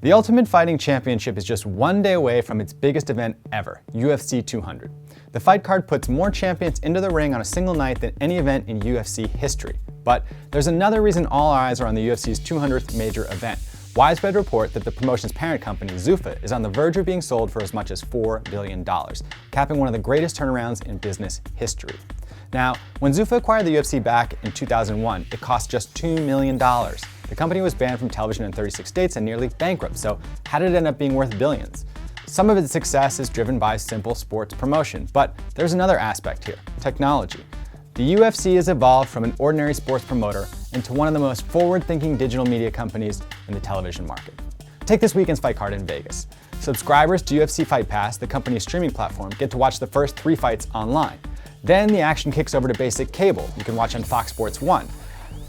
The Ultimate Fighting Championship is just one day away from its biggest event ever, UFC 200. The fight card puts more champions into the ring on a single night than any event in UFC history. But there's another reason all eyes are on the UFC's 200th major event. Widespread report that the promotion's parent company, Zuffa, is on the verge of being sold for as much as $4 billion, capping one of the greatest turnarounds in business history. Now, when Zuffa acquired the UFC back in 2001, it cost just $2 million. The company was banned from television in 36 states and nearly bankrupt, so how did it end up being worth billions? Some of its success is driven by simple sports promotion, but there's another aspect here, technology. The UFC has evolved from an ordinary sports promoter into one of the most forward-thinking digital media companies in the television market. Take this weekend's fight card in Vegas. Subscribers to UFC Fight Pass, the company's streaming platform, get to watch the first 3 fights online. Then the action kicks over to basic cable. You can watch on Fox Sports 1.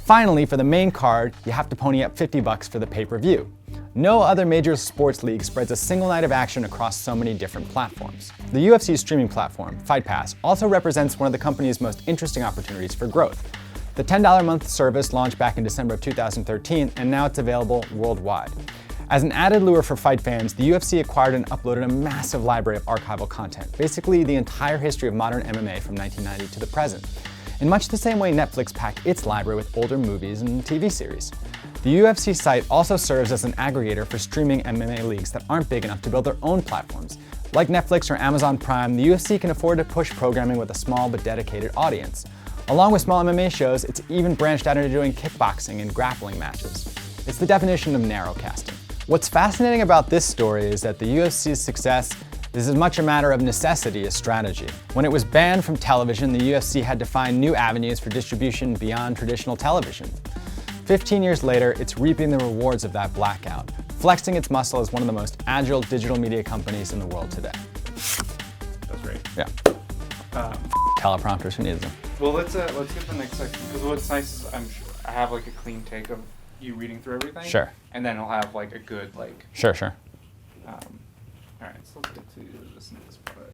Finally, for the main card, you have to pony up $50 for the pay-per-view. No other major sports league spreads a single night of action across so many different platforms. The UFC's streaming platform, Fight Pass, also represents one of the company's most interesting opportunities for growth. The $10 a month service launched back in December of 2013, and now it's available worldwide. As an added lure for fight fans, the UFC acquired and uploaded a massive library of archival content, basically the entire history of modern MMA from 1990 to the present. In much the same way Netflix packed its library with older movies and TV series. The UFC site also serves as an aggregator for streaming MMA leagues that aren't big enough to build their own platforms. Like Netflix or Amazon Prime, the UFC can afford to push programming with a small but dedicated audience. Along with small MMA shows, it's even branched out into doing kickboxing and grappling matches. It's the definition of narrowcasting. What's fascinating about this story is that the UFC's success is as much a matter of necessity as strategy. When it was banned from television, the UFC had to find new avenues for distribution beyond traditional television. 15 years later, it's reaping the rewards of that blackout, flexing its muscle as one of the most agile digital media companies in the world today. That's great. Yeah. Teleprompters, who needs them? Well, let's get the next section, because what's nice is I have like a clean take of you reading through everything. Sure. And then I'll have like a good like. Sure. All right, so let's get to this next part.